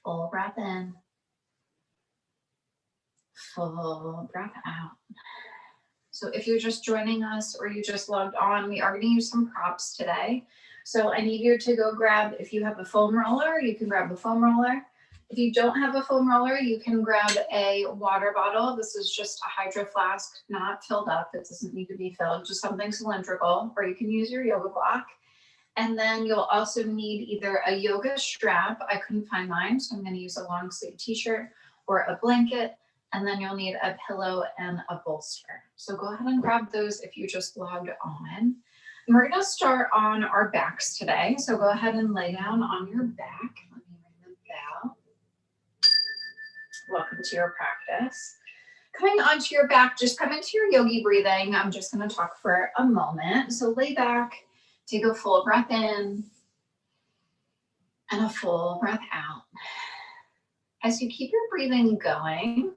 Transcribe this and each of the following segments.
Full breath in. Full breath out. So if you're just joining us or you just logged on, we are going to use some props today. So I need you to go grab, if you have a foam roller, you can grab a foam roller. If you don't have a foam roller, you can grab a water bottle. This is just a hydro flask, not filled up. It doesn't need to be filled, just something cylindrical, or you can use your yoga block. And then you'll also need either a yoga strap. I couldn't find mine, so I'm going to use a long sleeve t-shirt or a blanket. And then you'll need a pillow and a bolster. So go ahead and grab those if you just logged on. And we're going to start on our backs today. So go ahead and lay down on your back. Let me ring the bell. Welcome to your practice. Coming onto your back, just come into your yogi breathing. I'm just going to talk for a moment. So lay back. Take a full breath in and a full breath out. As you keep your breathing going,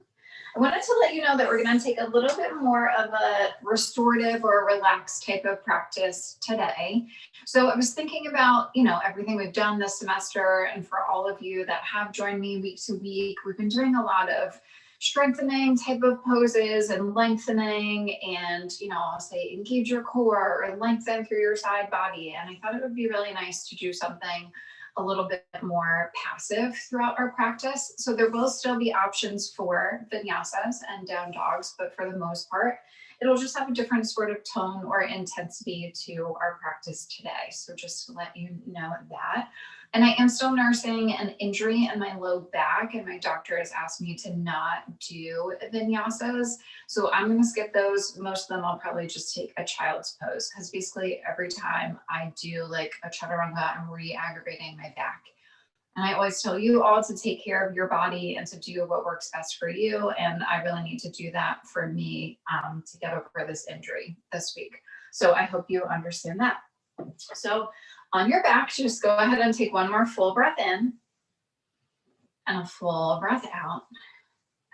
I wanted to let you know that we're going to take a little bit more of a restorative or a relaxed type of practice today. So I was thinking about, everything we've done this semester, and for all of you that have joined me week to week, we've been doing a lot of strengthening type of poses and lengthening and, I'll say engage your core or lengthen through your side body. And I thought it would be really nice to do something a little bit more passive throughout our practice. So there will still be options for vinyasas and down dogs, but for the most part, it'll just have a different sort of tone or intensity to our practice today. So just to let you know that. And I am still nursing an injury in my low back, and my doctor has asked me to not do vinyasas. So I'm going to skip those. Most of them I'll probably just take a child's pose, because basically every time I do like a chaturanga, I'm re-aggravating my back. And I always tell you all to take care of your body and to do what works best for you. And I really need to do that for me to get over this injury this week. So I hope you understand that. So on your back, just go ahead and take one more full breath in and a full breath out.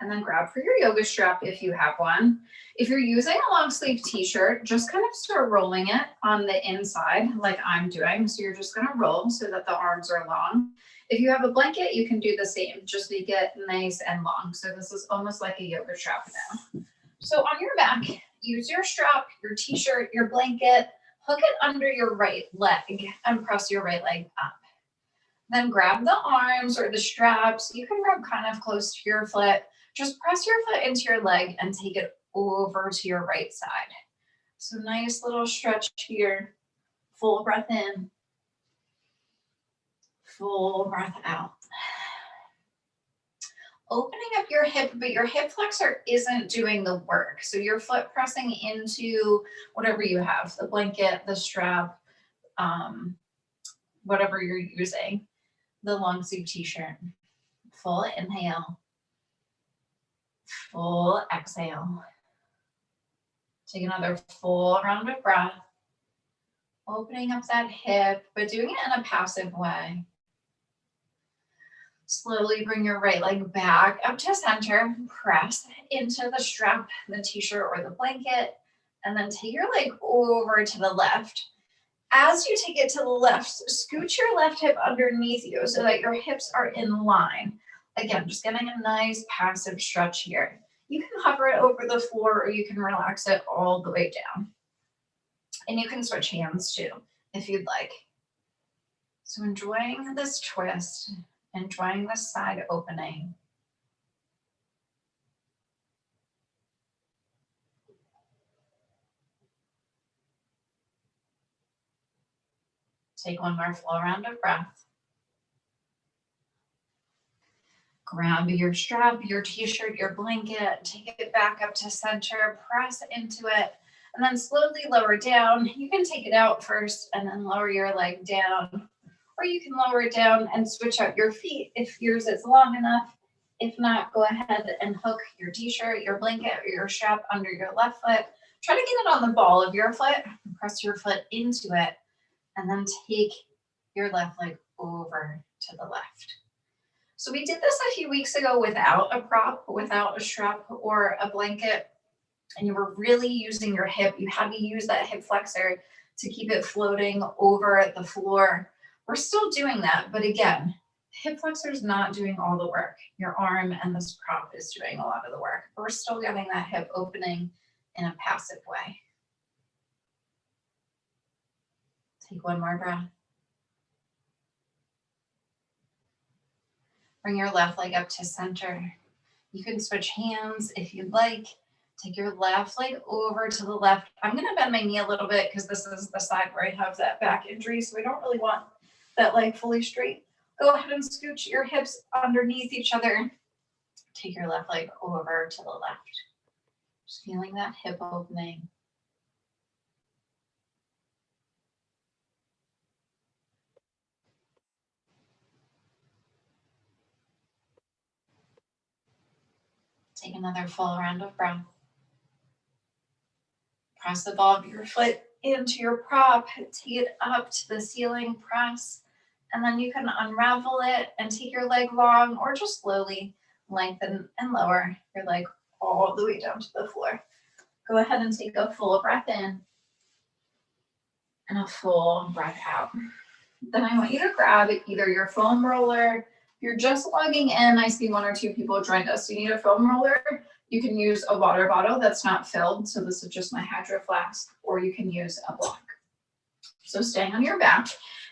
And then grab for your yoga strap if you have one. If you're using a long sleeve t-shirt, just kind of start rolling it on the inside like I'm doing. So you're just going to roll so that the arms are long. If you have a blanket, you can do the same. Just make it nice and long. So this is almost like a yoga strap now. So on your back, use your strap, your t-shirt, your blanket, hook it under your right leg and press your right leg up. Then grab the arms or the straps. You can grab kind of close to your foot. Just press your foot into your leg and take it over to your right side. So nice little stretch here. Full breath in. Full breath out. Opening up your hip, but your hip flexor isn't doing the work. So your foot pressing into whatever you have, the blanket, the strap, whatever you're using, the long sleeve t-shirt. Full inhale. Full exhale. Take another full round of breath. Opening up that hip, but doing it in a passive way. Slowly bring your right leg back up to center. Press into the strap, the t-shirt or the blanket, and then take your leg over to the left. As you take it to the left, scoot your left hip underneath you so that your hips are in line. Again, just getting a nice passive stretch here. You can hover it over the floor or you can relax it all the way down. And you can switch hands too, if you'd like. So enjoying this twist, enjoying this side opening. Take one more full round of breath. Grab your strap, your t-shirt, your blanket, take it back up to center, press into it, and then slowly lower down. You can take it out first and then lower your leg down, or you can lower it down and switch out your feet if yours is long enough. If not, go ahead and hook your t-shirt, your blanket, or your strap under your left foot. Try to get it on the ball of your foot, press your foot into it, and then take your left leg over to the left. So we did this a few weeks ago without a prop, without a strap or a blanket, and you were really using your hip. You had to use that hip flexor to keep it floating over the floor. We're still doing that, but again, Hip flexor is not doing all the work. Your arm and this prop is doing a lot of the work. But we're still getting that hip opening in a passive way. Take one more breath. Bring your left leg up to center. You can switch hands if you'd like. Take your left leg over to the left. I'm going to bend my knee a little bit because this is the side where I have that back injury, so I don't really want that leg fully straight. Go ahead and scooch your hips underneath each other. Take your left leg over to the left. Just feeling that hip opening. Take another full round of breath. Press the ball of your foot into your prop. Take it up to the ceiling, press. And then you can unravel it and take your leg long or just slowly lengthen and lower your leg all the way down to the floor. Go ahead and take a full breath in and a full breath out. Then I want you to grab either your foam roller. If you're just logging in, I see one or two people joined us. You need a foam roller. You can use a water bottle that's not filled. So this is just my Hydro Flask, or you can use a block. So staying on your back,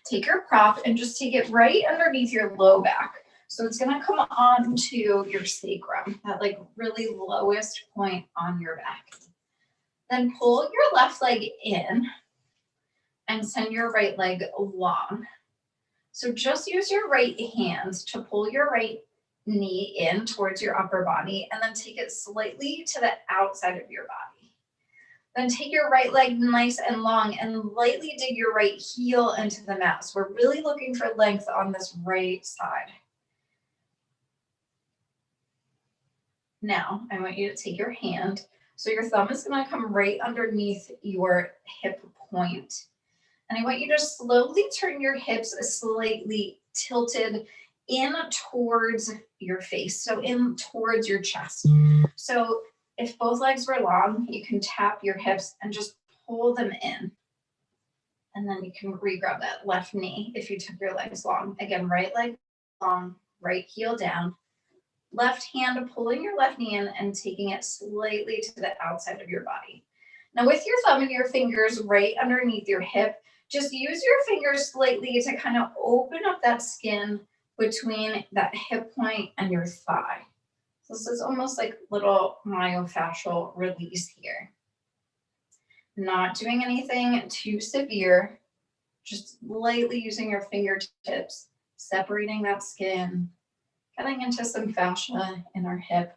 take your prop and just take it right underneath your low back. So it's gonna come onto your sacrum, that like really lowest point on your back. Then pull your left leg in and send your right leg long. So just use your right hands to pull your right knee in towards your upper body and then take it slightly to the outside of your body. Then take your right leg nice and long and lightly dig your right heel into the mat. So we're really looking for length on this right side. Now, I want you to take your hand. So your thumb is going to come right underneath your hip point. And I want you to slowly turn your hips slightly tilted in towards your face, so in towards your chest. So if both legs were long, you can tap your hips and just pull them in. And then you can re-grab that left knee if you took your legs long. Again, right leg long, right heel down. Left hand pulling your left knee in and taking it slightly to the outside of your body. Now with your thumb and your fingers right underneath your hip, just use your fingers slightly to kind of open up that skin between that hip point and your thigh. So this is almost like little myofascial release here. Not doing anything too severe, just lightly using your fingertips, separating that skin, getting into some fascia in our hip.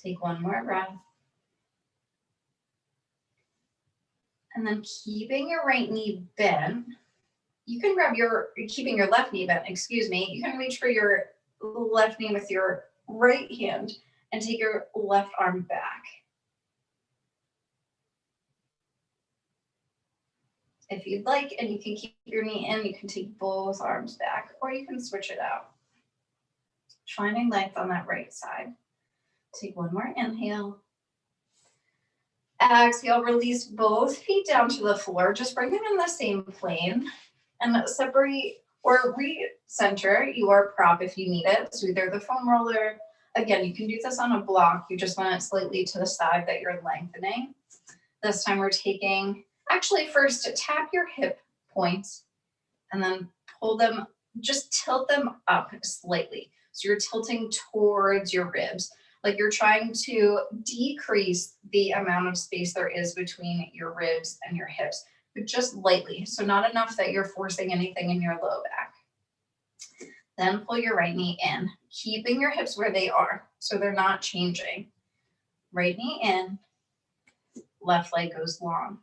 Take one more breath. And then keeping your right knee bent, you can grab keeping your left knee bent, you can reach for your left knee with your right hand and take your left arm back. If you'd like, and you can keep your knee in, you can take both arms back, or you can switch it out. Finding length on that right side. Take one more inhale. Exhale, release both feet down to the floor. Just bring them in the same plane and separate or recenter your prop if you need it. So either the foam roller, again, you can do this on a block. You just want it slightly to the side that you're lengthening. This time we're taking, actually first tap your hip points and then pull them, just tilt them up slightly. So you're tilting towards your ribs. Like you're trying to decrease the amount of space there is between your ribs and your hips, but just lightly. So not enough that you're forcing anything in your low back. Then pull your right knee in, keeping your hips where they are, so they're not changing. Right knee in, left leg goes long.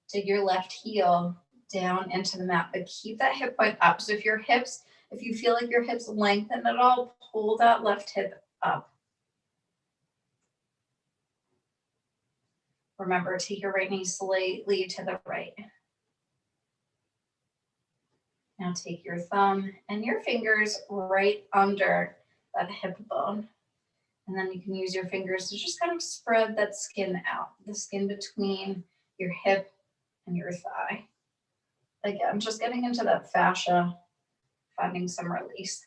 Take your left heel down into the mat, but keep that hip point up. So if you feel like your hips lengthen at all, pull that left hip up. Remember, take your right knee slightly to the right. Now take your thumb and your fingers right under that hip bone. And then you can use your fingers to just kind of spread that skin out, the skin between your hip and your thigh. Again, just getting into that fascia, finding some release.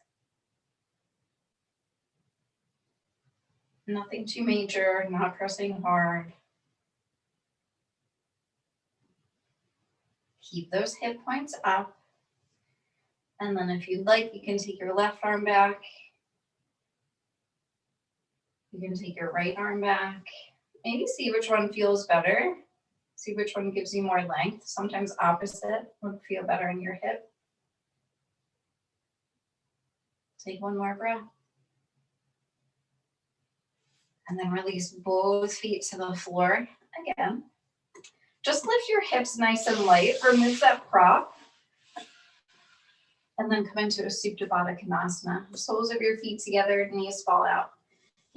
Nothing too major, not pressing hard. Keep those hip points up. And then if you'd like, you can take your left arm back. You can take your right arm back. Maybe see which one feels better. See which one gives you more length. Sometimes opposite would feel better in your hip. Take one more breath. And then release both feet to the floor again. Just lift your hips nice and light. Remove that prop. And then come into a Supta Baddha Konasana. Soles of your feet together, knees fall out.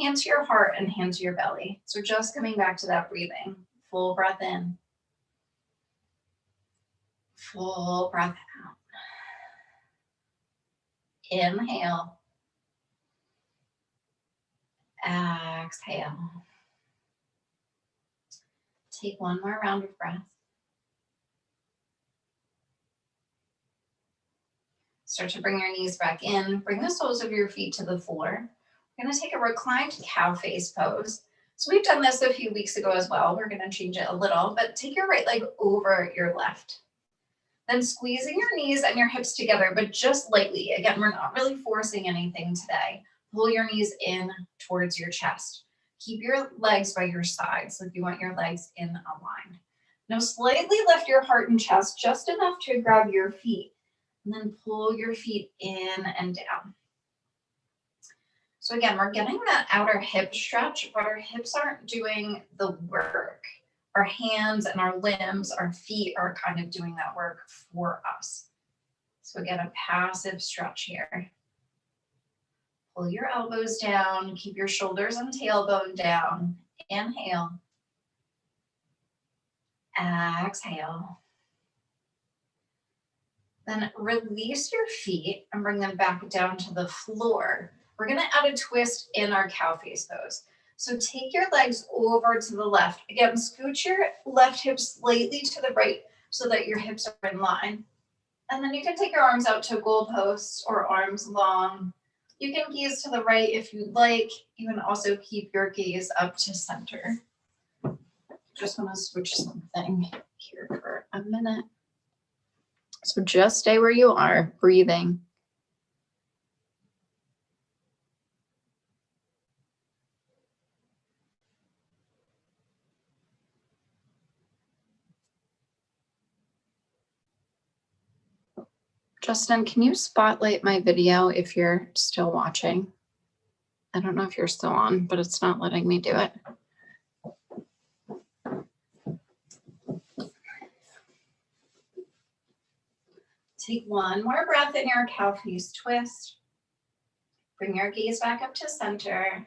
Hand to your heart and hand to your belly. So just coming back to that breathing. Full breath in. Full breath out. Inhale. Exhale. Take one more round of breath. Start to bring your knees back in. Bring the soles of your feet to the floor. We're going to take a reclined cow face pose. So we've done this a few weeks ago as well. We're going to change it a little, but take your right leg over your left. Then squeezing your knees and your hips together, but just lightly. Again, we're not really forcing anything today. Pull your knees in towards your chest. Keep your legs by your sides, like you want your legs in a line. Now slightly lift your heart and chest just enough to grab your feet, and then pull your feet in and down. So again, we're getting that outer hip stretch, but our hips aren't doing the work. Our hands and our limbs, our feet are kind of doing that work for us. So again, a passive stretch here. Pull your elbows down, keep your shoulders and tailbone down. Inhale. Exhale. Then release your feet and bring them back down to the floor. We're going to add a twist in our cow face pose. So take your legs over to the left. Again, scooch your left hip slightly to the right so that your hips are in line. And then you can take your arms out to goalposts or arms long. You can gaze to the right if you'd like. You can also keep your gaze up to center. Just want to switch something here for a minute. So just stay where you are, breathing. Justin, can you spotlight my video if you're still watching? I don't know if you're still on, but it's not letting me do it. Take one more breath in your cow face twist. Bring your gaze back up to center.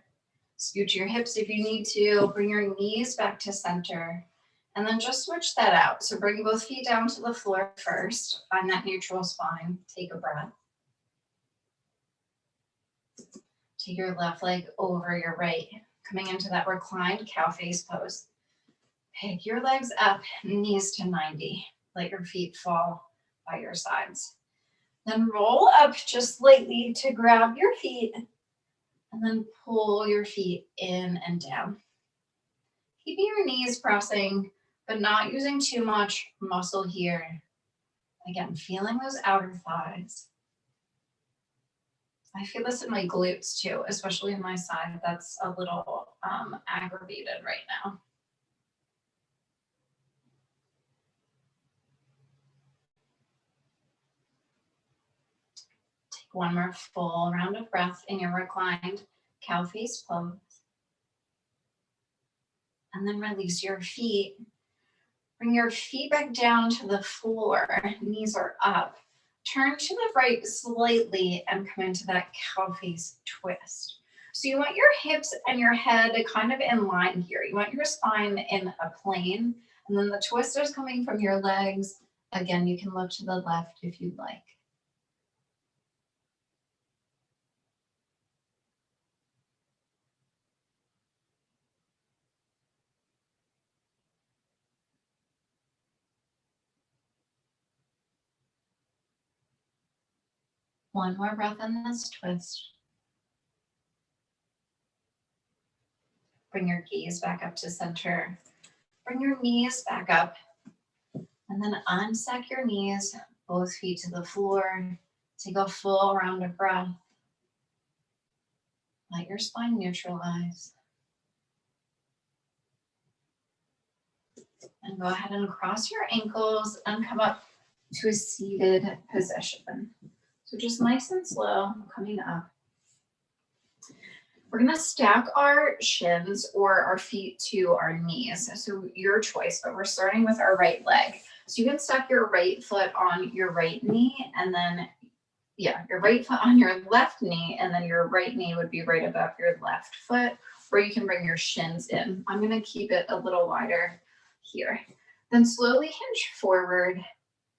Scoot your hips if you need to. Bring your knees back to center. And then just switch that out. So bring both feet down to the floor first. Find that neutral spine. Take a breath. Take your left leg over your right. Coming into that reclined cow face pose. Pick your legs up, knees to 90. Let your feet fall by your sides. Then roll up just slightly to grab your feet. And then pull your feet in and down. Keeping your knees pressing, but not using too much muscle here. Again, feeling those outer thighs. I feel this in my glutes too, especially in my side. That's a little aggravated right now. Take one more full round of breath in your reclined cow face pose. And then release your feet. Bring your feet back down to the floor. Knees are up. Turn to the right slightly and come into that cow face twist. So you want your hips and your head kind of in line here. You want your spine in a plane. And then the twist is coming from your legs. Again, you can look to the left if you'd like. One more breath in this twist. Bring your gaze back up to center. Bring your knees back up. And then unstack your knees, both feet to the floor. Take a full round of breath. Let your spine neutralize. And go ahead and cross your ankles and come up to a seated position. So just nice and slow, coming up. We're gonna stack our shins or our feet to our knees. So your choice, but we're starting with our right leg. So you can stack your right foot on your right knee and then, your right foot on your left knee, and then your right knee would be right above your left foot, or you can bring your shins in. I'm gonna keep it a little wider here. Then slowly hinge forward,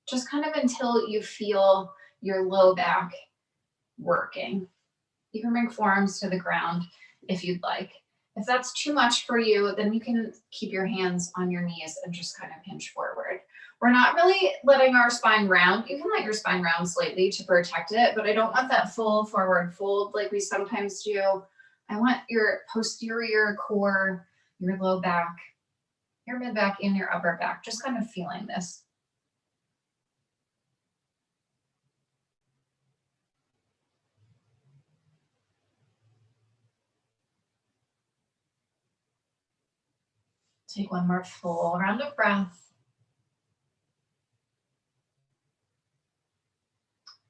just kind of until you feel your low back working. You can bring forearms to the ground if you'd like. If that's too much for you, then you can keep your hands on your knees and just kind of hinge forward. We're not really letting our spine round. You can let your spine round slightly to protect it, but I don't want that full forward fold like we sometimes do. I want your posterior core, your low back, your mid back, and your upper back, just kind of feeling this. Take one more full round of breath.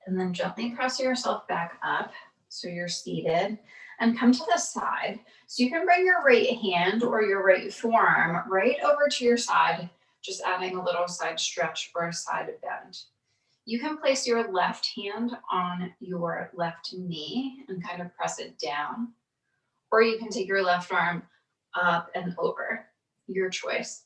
And then gently press yourself back up so you're seated and come to the side. So you can bring your right hand or your right forearm right over to your side, just adding a little side stretch or a side bend. You can place your left hand on your left knee and kind of press it down, or you can take your left arm up and over, your choice.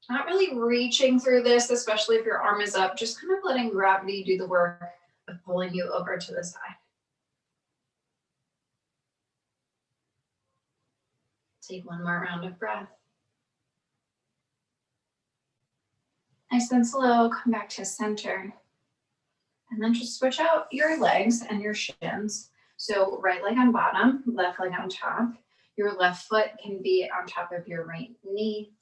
Not really reaching through this, especially if your arm is up, just kind of letting gravity do the work of pulling you over to the side. Take one more round of breath. Nice and slow, come back to center. And then just switch out your legs and your shins. So right leg on bottom, left leg on top. Your left foot can be on top of your right knee,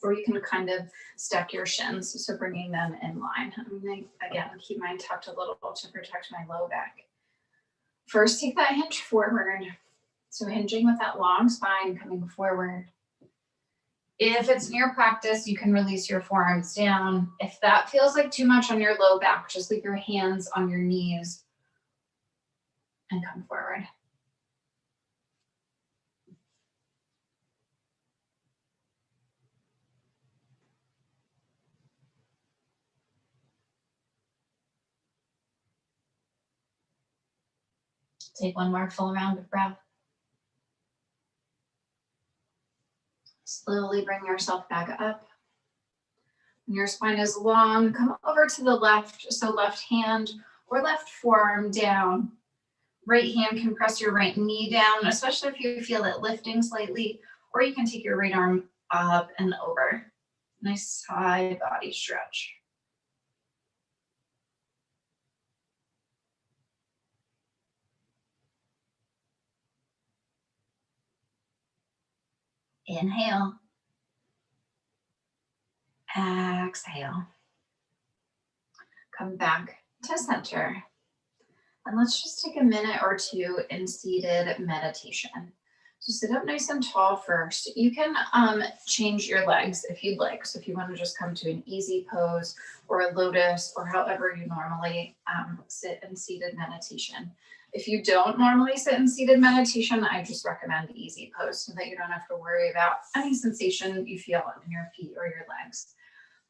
or you can kind of stack your shins, so bringing them in line. I'm going to, again, keep mine tucked a little to protect my low back. First, take that hinge forward. So hinging with that long spine coming forward. If it's in your practice, you can release your forearms down. If that feels like too much on your low back, just leave your hands on your knees and come forward. Take one more full round of breath. Slowly bring yourself back up. When your spine is long, come over to the left. So left hand or left forearm down. Right hand can press your right knee down, especially if you feel it lifting slightly, or you can take your right arm up and over. Nice side body stretch. Inhale. Exhale. Come back to center. And let's just take a minute or two in seated meditation. So sit up nice and tall first. You can change your legs if you'd like. So if you want to just come to an easy pose or a lotus or however you normally sit in seated meditation. If you don't normally sit in seated meditation, I just recommend the easy pose so that you don't have to worry about any sensation you feel in your feet or your legs.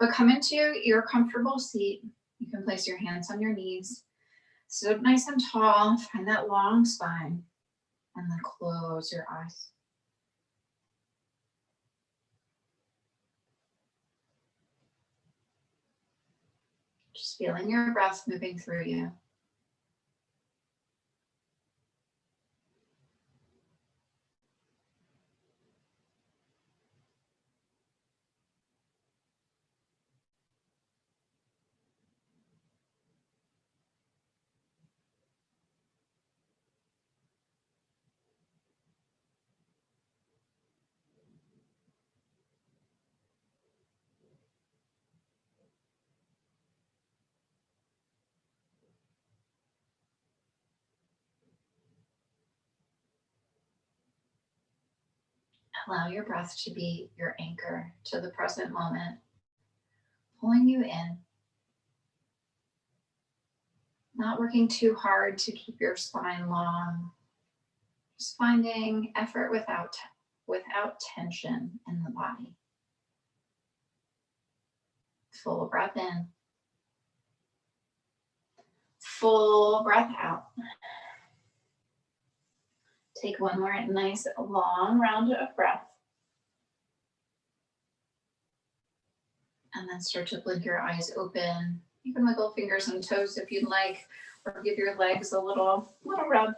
But come into your comfortable seat. You can place your hands on your knees. Sit up nice and tall, find that long spine, and then close your eyes. Just feeling your breath moving through you. Allow your breath to be your anchor to the present moment, pulling you in. Not working too hard to keep your spine long. Just finding effort without tension in the body. Full breath in. Full breath out. Take one more nice long round of breath. And then start to blink your eyes open. You can wiggle fingers and toes if you'd like, or give your legs a little rub.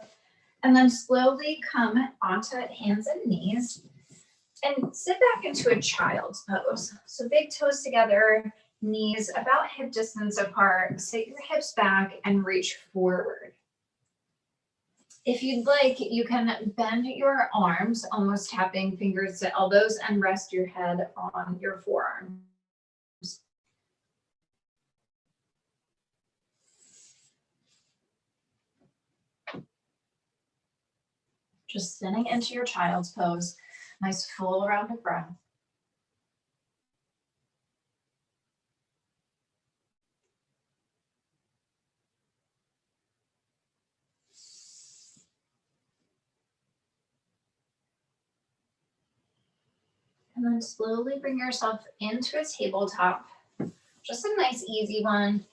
And then slowly come onto hands and knees and sit back into a child's pose. So big toes together, knees about hip distance apart. Sit your hips back and reach forward. If you'd like, you can bend your arms, almost tapping fingers to elbows, and rest your head on your forearm. Just sitting into your child's pose. Nice full round of breath. And then slowly bring yourself into a tabletop. Just a nice easy one.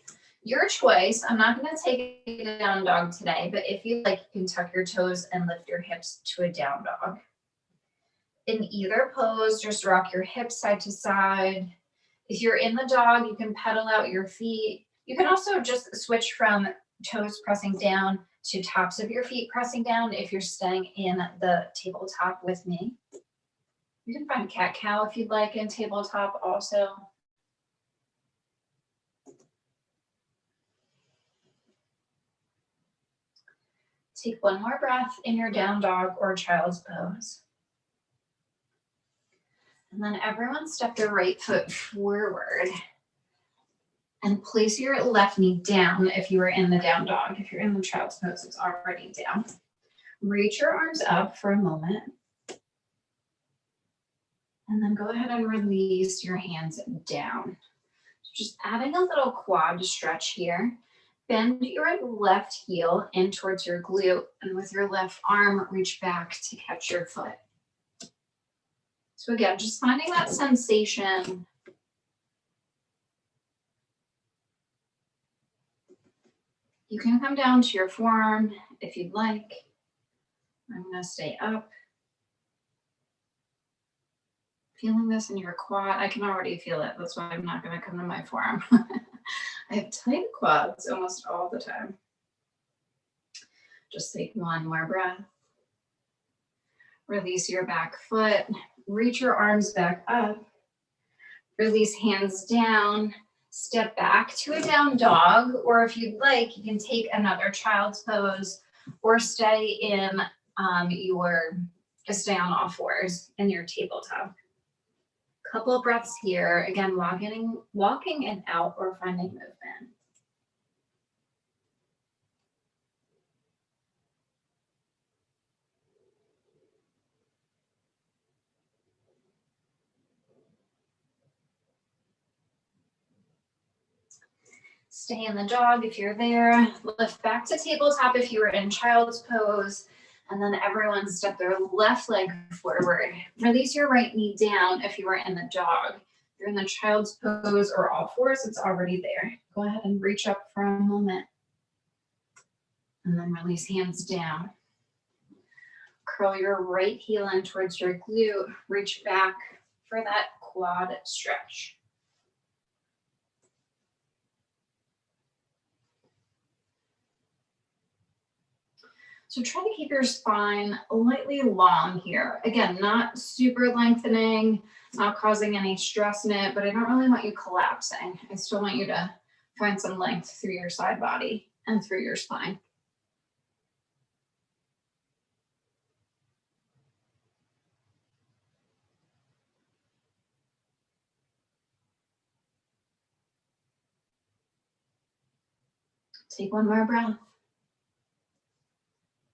Your choice. I'm not going to take a down dog today, but if you like, you can tuck your toes and lift your hips to a down dog. In either pose, just rock your hips side to side. If you're in the dog, you can pedal out your feet. You can also just switch from toes pressing down to tops of your feet pressing down if you're staying in the tabletop with me. You can find cat-cow if you'd like in tabletop also. Take one more breath in your down dog or child's pose. And then everyone step their right foot forward and place your left knee down if you are in the down dog. If you're in the child's pose, it's already down. Reach your arms up for a moment. And then go ahead and release your hands down. Just adding a little quad stretch here. Bend your left heel in towards your glute, and with your left arm, reach back to catch your foot. So again, just finding that sensation. You can come down to your forearm if you'd like. I'm going to stay up. Feeling this in your quad. I can already feel it. That's why I'm not going to come to my forearm. I have tight quads almost all the time. Just take one more breath. Release your back foot. Reach your arms back up. Release hands down. Step back to a down dog, or if you'd like, you can take another child's pose or stay stay on all fours in your tabletop. Couple breaths here. Again, walking and out or finding movement. Stay in the dog if you're there. Lift back to tabletop if you were in child's pose. And then everyone step their left leg forward. Release your right knee down if you were in the dog. If you're in the child's pose or all fours, it's already there. Go ahead and reach up for a moment. And then release hands down. Curl your right heel in towards your glute. Reach back for that quad stretch. So try to keep your spine lightly long here. Again, not super lengthening, not causing any stress in it, but I don't really want you collapsing. I still want you to find some length through your side body and through your spine. Take one more breath.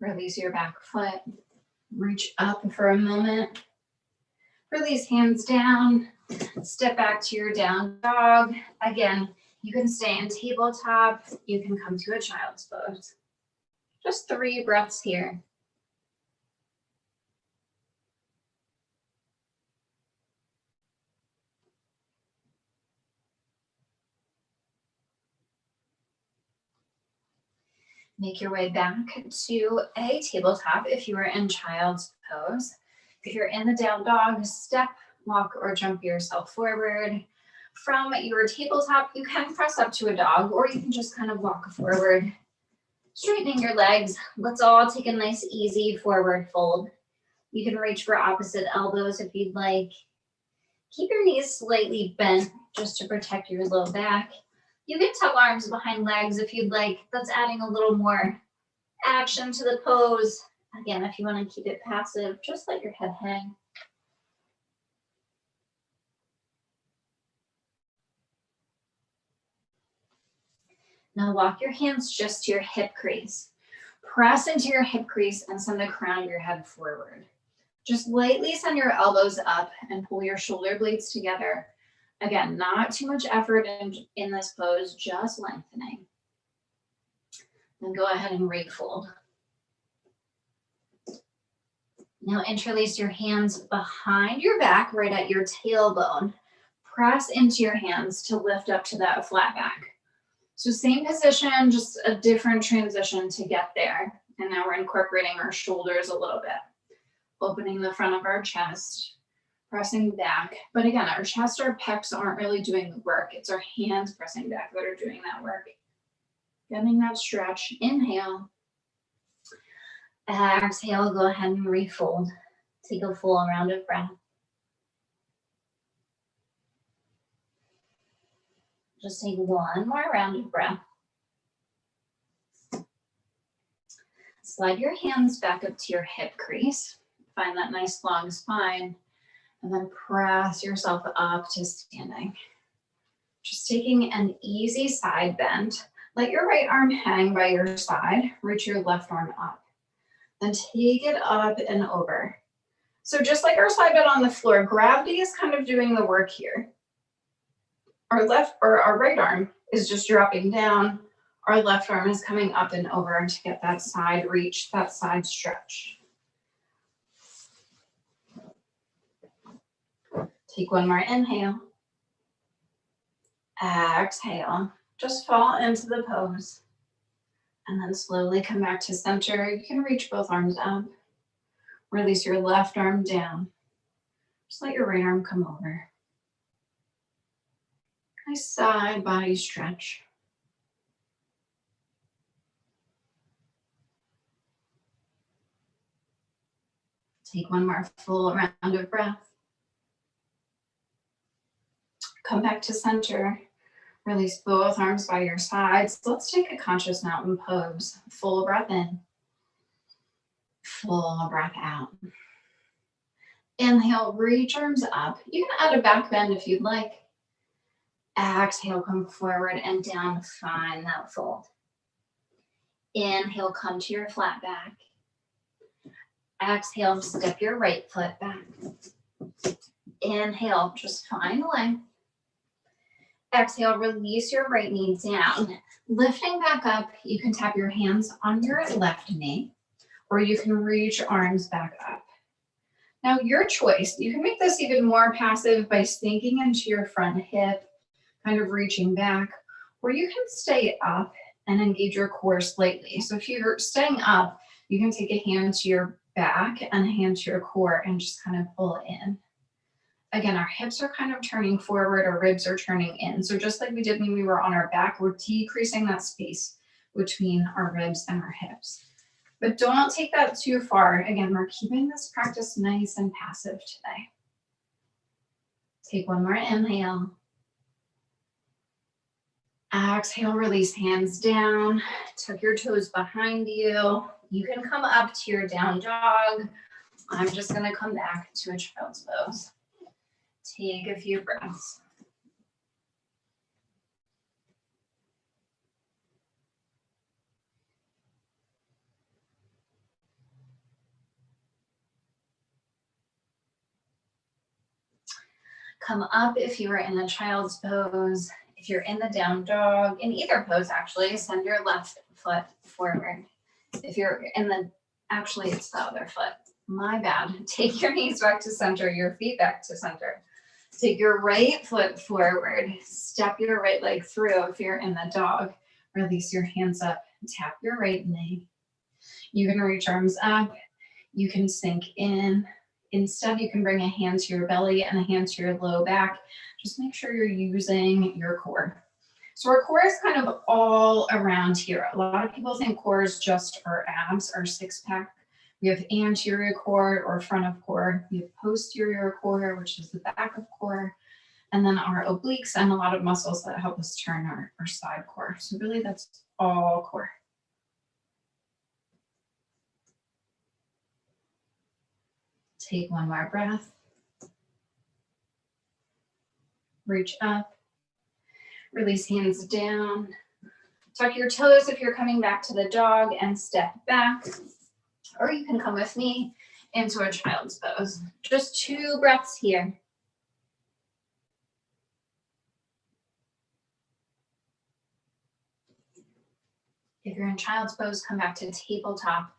Release your back foot. Reach up for a moment. Release hands down. Step back to your down dog. Again, you can stay in tabletop. You can come to a child's pose. Just 3 breaths here. Make your way back to a tabletop if you are in child's pose. If you're in the down dog, step, walk, or jump yourself forward. From your tabletop, you can press up to a dog, or you can just kind of walk forward. Straightening your legs. Let's all take a nice, easy forward fold. You can reach for opposite elbows if you'd like. Keep your knees slightly bent just to protect your low back. You can tuck arms behind legs if you'd like. That's adding a little more action to the pose. Again, if you want to keep it passive, just let your head hang. Now walk your hands just to your hip crease. Press into your hip crease and send the crown of your head forward. Just lightly send your elbows up and pull your shoulder blades together. Again, not too much effort in this pose, just lengthening. Then go ahead and refold. Now interlace your hands behind your back, right at your tailbone. Press into your hands to lift up to that flat back. So same position, just a different transition to get there. And now we're incorporating our shoulders a little bit. Opening the front of our chest, pressing back. But again, our chest or pecs aren't really doing the work. It's our hands pressing back that are doing that work. Getting that stretch. Inhale. Exhale, go ahead and refold. Take a full round of breath. Just take one more round of breath. Slide your hands back up to your hip crease. Find that nice long spine. And then press yourself up to standing. Just taking an easy side bend. Let your right arm hang by your side. Reach your left arm up. Then take it up and over. So just like our side bend on the floor, gravity is kind of doing the work here. Our right arm is just dropping down. Our left arm is coming up and over to get that side reach, that side stretch. Take one more inhale. Exhale. Just fall into the pose. And then slowly come back to center. You can reach both arms up. Release your left arm down. Just let your right arm come over. Nice side body stretch. Take one more full round of breath. Come back to center. Release both arms by your sides. Let's take a conscious mountain pose. Full breath in. Full breath out. Inhale, reach arms up. You can add a back bend if you'd like. Exhale, come forward and down. Find that fold. Inhale, come to your flat back. Exhale, step your right foot back. Inhale, just find length. Exhale, release your right knee down. Lifting back up, you can tap your hands on your left knee, or you can reach arms back up. Now, your choice. You can make this even more passive by sinking into your front hip, kind of reaching back, or you can stay up and engage your core slightly. So if you're staying up, you can take a hand to your back and a hand to your core and just kind of pull it in. Again, our hips are kind of turning forward, our ribs are turning in. So just like we did when we were on our back, we're decreasing that space between our ribs and our hips. But don't take that too far. Again, we're keeping this practice nice and passive today. Take one more inhale. Exhale, release hands down. Tuck your toes behind you. You can come up to your down dog. I'm just gonna come back to a child's pose. Take a few breaths. Come up if you are in the child's pose. If you're in the down dog, in either pose actually, send your left foot forward. If you're in the, actually it's the other foot, my bad. Take your knees back to center, your feet back to center. Take your right foot forward, step your right leg through if you're in the dog. Release your hands up, tap your right knee. You can reach arms up, you can sink in. Instead, you can bring a hand to your belly and a hand to your low back. Just make sure you're using your core. So our core is kind of all around here. A lot of people think core is just our abs, our six pack. We have anterior core or front of core. We have posterior core, which is the back of core. And then our obliques and a lot of muscles that help us turn our side core. So really that's all core. Take one more breath. Reach up. Release hands down. Tuck your toes if you're coming back to the dog and step back. Or you can come with me into a child's pose. Just 2 breaths here. If you're in child's pose, come back to tabletop.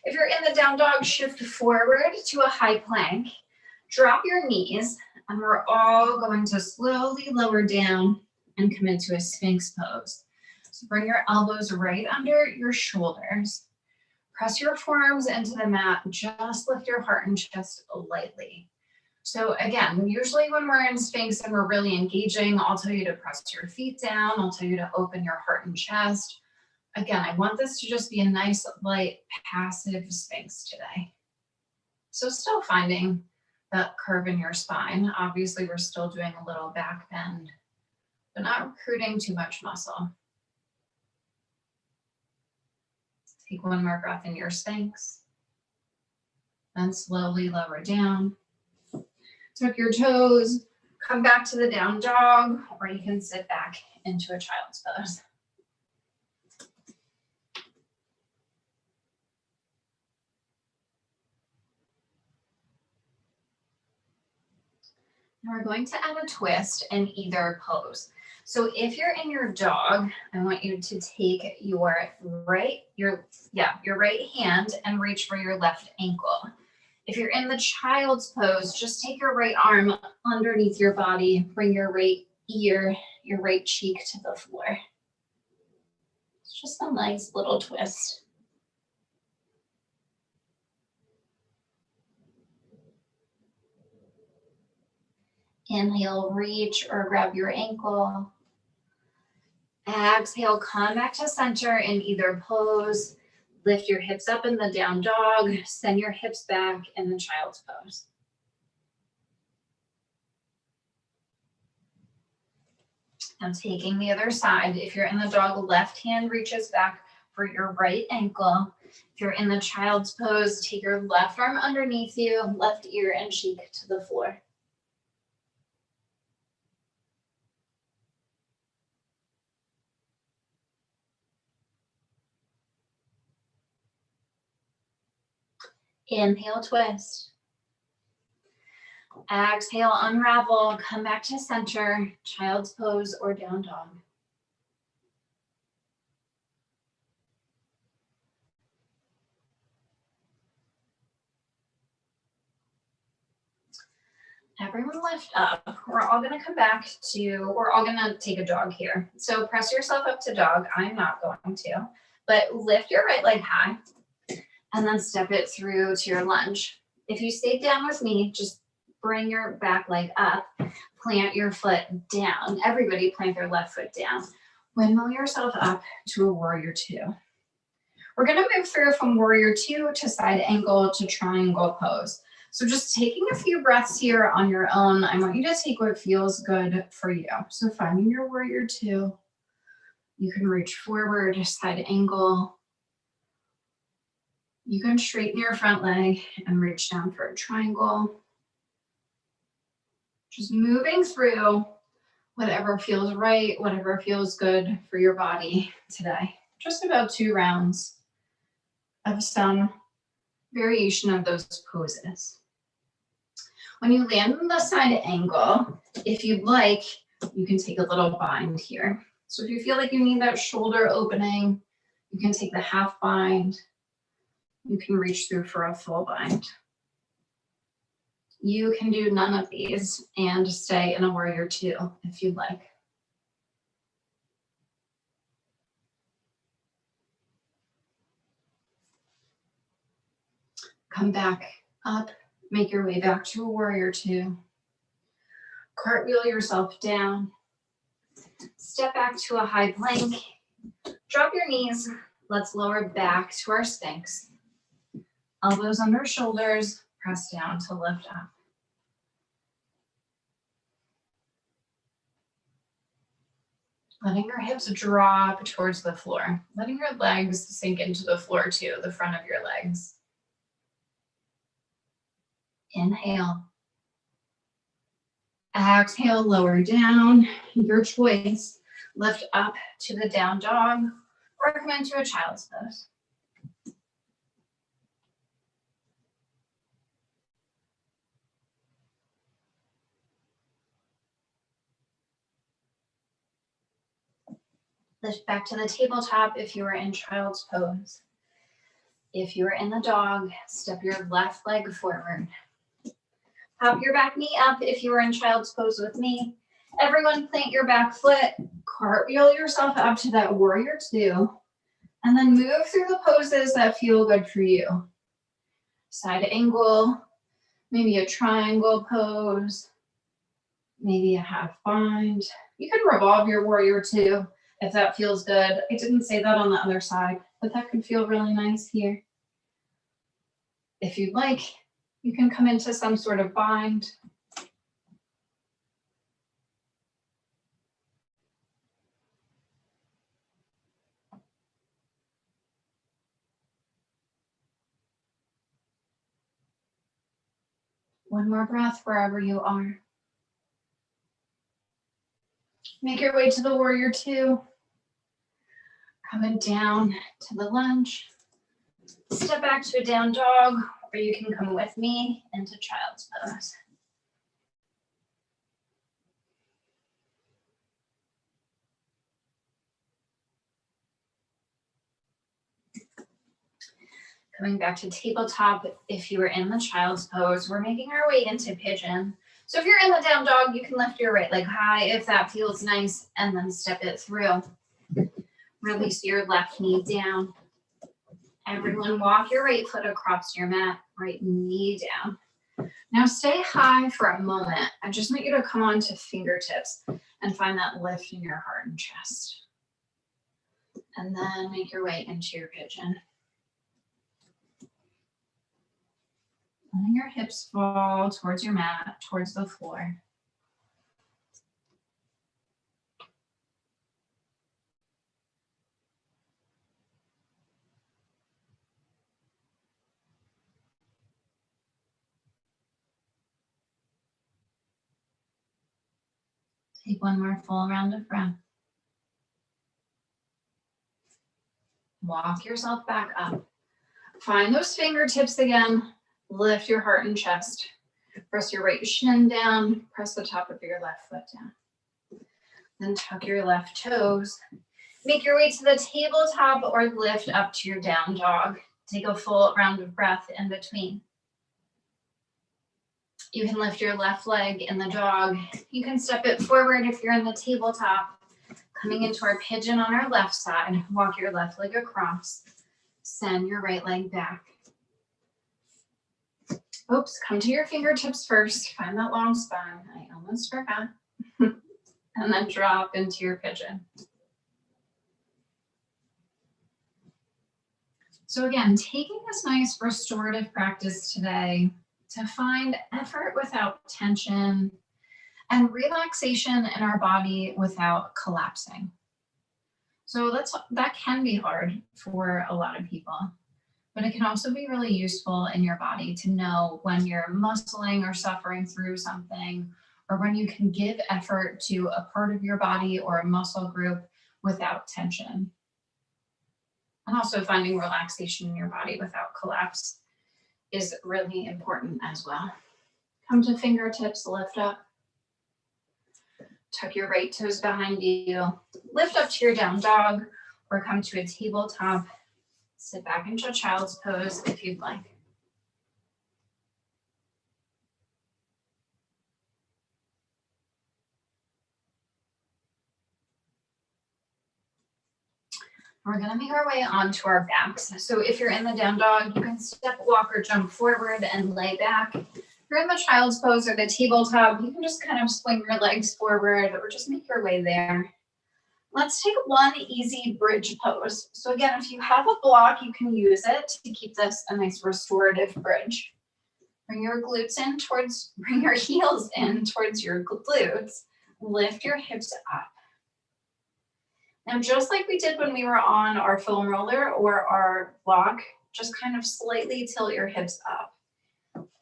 If you're in the down dog, shift forward to a high plank. Drop your knees, and we're all going to slowly lower down and come into a Sphinx pose. So bring your elbows right under your shoulders. Press your forearms into the mat. Just lift your heart and chest lightly. So again, usually when we're in Sphinx and we're really engaging, I'll tell you to press your feet down. I'll tell you to open your heart and chest. Again, I want this to just be a nice, light, passive Sphinx today. So still finding that curve in your spine. Obviously, we're still doing a little back bend, but not recruiting too much muscle. Take one more breath in your Sphinx. Then slowly lower down. Tuck your toes, come back to the down dog, or you can sit back into a child's pose. Now we're going to add a twist in either pose. So if you're in your dog, I want you to take your right hand and reach for your left ankle. If you're in the child's pose, just take your right arm underneath your body, bring your right ear, your right cheek to the floor. It's just a nice little twist. Inhale, reach or grab your ankle. Exhale, come back to center in either pose. Lift your hips up in the down dog. Send your hips back in the child's pose. I'm taking the other side. If you're in the dog, left hand reaches back for your right ankle. If you're in the child's pose, take your left arm underneath you, left ear and cheek to the floor. Inhale, twist. Exhale, unravel, come back to center, child's pose or down dog. Everyone lift up. We're all gonna come back to, we're all gonna take a dog here. So press yourself up to dog. I'm not going to, but lift your right leg high and then step it through to your lunge. If you stay down with me, just bring your back leg up, plant your foot down. Everybody plant their left foot down. Windmill yourself up to a warrior 2. We're gonna move through from warrior 2 to side angle to triangle pose. So just taking a few breaths here on your own. I want you to take what feels good for you. So finding your warrior 2, you can reach forward, side angle. You can straighten your front leg and reach down for a triangle. Just moving through whatever feels right, whatever feels good for your body today. Just about 2 rounds of some variation of those poses. When you land on the side angle, if you'd like, you can take a little bind here. So if you feel like you need that shoulder opening, you can take the half bind. You can reach through for a full bind. You can do none of these and stay in a warrior two if you'd like. Come back up, make your way back to a warrior two. Cartwheel yourself down. Step back to a high plank. Drop your knees. Let's lower back to our Sphinx. Elbows under shoulders, press down to lift up. Letting your hips drop towards the floor. Letting your legs sink into the floor too, the front of your legs. Inhale. Exhale, lower down. Your choice. Lift up to the down dog or come into a child's pose. Lift back to the tabletop if you are in child's pose. If you are in the dog, step your left leg forward. Pop your back knee up if you are in child's pose with me. Everyone plant your back foot, cartwheel yourself up to that warrior two, and then move through the poses that feel good for you. Side angle, maybe a triangle pose, maybe a half bind. You can revolve your warrior two if that feels good. I didn't say that on the other side, but that could feel really nice here. If you'd like, you can come into some sort of bind. One more breath wherever you are. Make your way to the warrior two. Coming down to the lunge. Step back to a down dog, or you can come with me into child's pose. Coming back to tabletop, if you were in the child's pose, we're making our way into pigeon. So if you're in the down dog, you can lift your right leg high if that feels nice, and then step it through. Release your left knee down. Everyone walk your right foot across your mat, right knee down. Now stay high for a moment. I just want you to come on to fingertips and find that lift in your heart and chest. And then make your way into your pigeon. Letting your hips fall towards your mat, towards the floor. Take one more full round of breath. Walk yourself back up. Find those fingertips again. Lift your heart and chest. Press your right shin down. Press the top of your left foot down. Then tuck your left toes. Make your way to the tabletop or lift up to your down dog. Take a full round of breath in between. You can lift your left leg in the dog. You can step it forward if you're in the tabletop. Coming into our pigeon on our left side, walk your left leg across. Send your right leg back. Oops, come to your fingertips first. Find that long spine. I almost forgot. And then drop into your pigeon. So again, taking this nice restorative practice today to find effort without tension and relaxation in our body without collapsing. So that can be hard for a lot of people, but it can also be really useful in your body to know when you're muscling or suffering through something, or when you can give effort to a part of your body or a muscle group without tension. And also finding relaxation in your body without collapse is really important as well. Come to fingertips, lift up. Tuck your right toes behind you. Lift up to your down dog or come to a tabletop. Sit back into child's pose if you'd like. We're going to make our way onto our backs. So if you're in the down dog, you can step, walk, or jump forward and lay back. If you're in the child's pose or the tabletop, you can just kind of swing your legs forward or just make your way there. Let's take one easy bridge pose. So again, if you have a block, you can use it to keep this a nice restorative bridge. Bring your heels in towards your glutes. Lift your hips up. Now, just like we did when we were on our foam roller or our block, just kind of slightly tilt your hips up.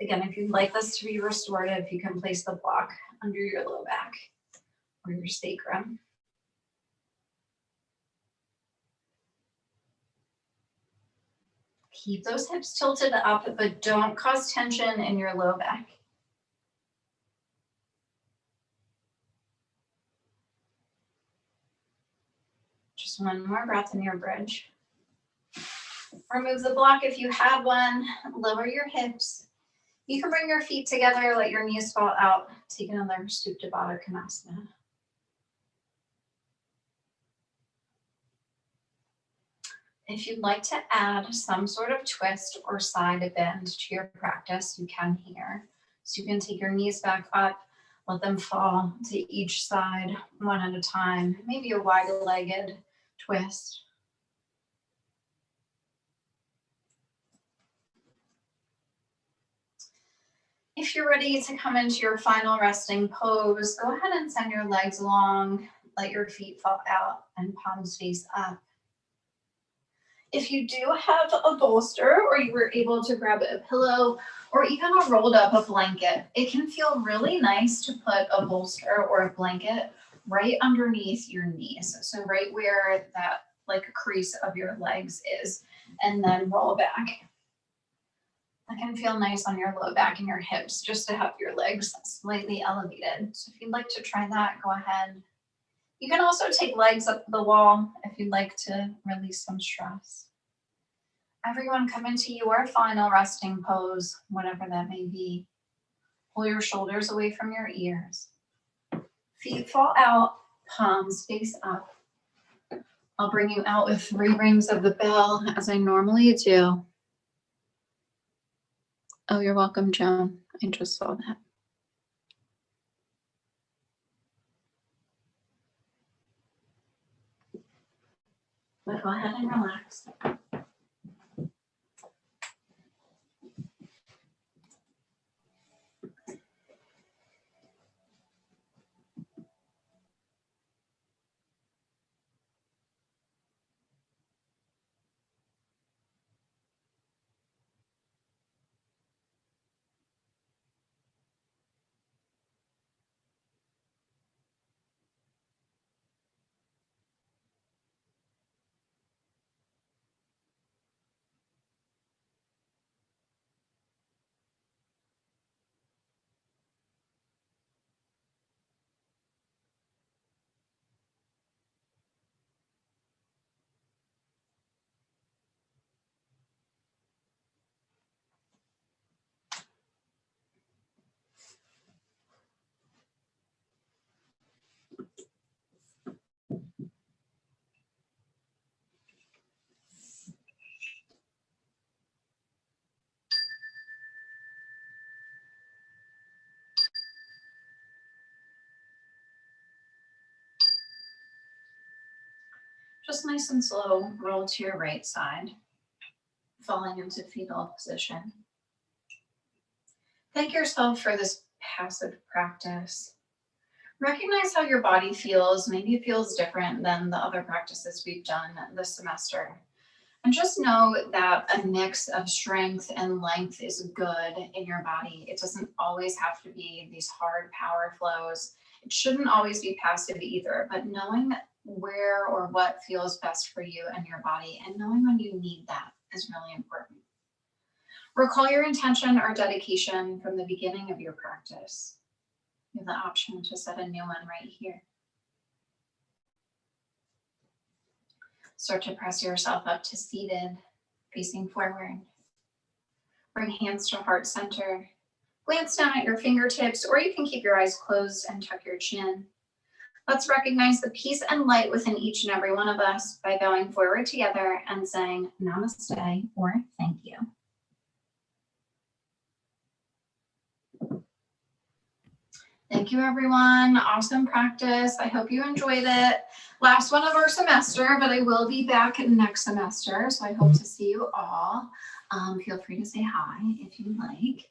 Again, if you'd like this to be restorative, you can place the block under your low back or your sacrum. Keep those hips tilted up, but don't cause tension in your low back. Just one more breath in your bridge. Remove the block if you have one. Lower your hips. You can bring your feet together, let your knees fall out. Take another Supta Baddha Konasana. If you'd like to add some sort of twist or side bend to your practice, you can here. So you can take your knees back up, let them fall to each side one at a time, maybe a wide-legged twist. If you're ready to come into your final resting pose, go ahead and send your legs long, let your feet fall out and palms face up. If you do have a bolster or you were able to grab a pillow or even a rolled up a blanket, it can feel really nice to put a bolster or a blanket right underneath your knees. So right where that like crease of your legs is, and then roll back. That can feel nice on your low back and your hips just to have your legs slightly elevated. So if you'd like to try that, go ahead. You can also take legs up the wall if you'd like to release some stress. Everyone come into your final resting pose, whatever that may be. Pull your shoulders away from your ears. Feet fall out, palms face up. I'll bring you out with 3 rings of the bell as I normally do. Oh, you're welcome, Joan. I just saw that. But go ahead and relax. Just nice and slow, roll to your right side, falling into fetal position. Thank yourself for this passive practice. Recognize how your body feels. Maybe it feels different than the other practices we've done this semester. And just know that a mix of strength and length is good in your body. It doesn't always have to be these hard power flows. It shouldn't always be passive either, but knowing where or what feels best for you and your body and knowing when you need that is really important. Recall your intention or dedication from the beginning of your practice. You have the option to set a new one right here. Start to press yourself up to seated, facing forward. Bring hands to heart center. Glance down at your fingertips, or you can keep your eyes closed and tuck your chin. Let's recognize the peace and light within each and every one of us by bowing forward together and saying namaste or thank you. Thank you, everyone. Awesome practice. I hope you enjoyed it. Last one of our semester, but I will be back next semester, so I hope to see you all. Feel free to say hi if you like.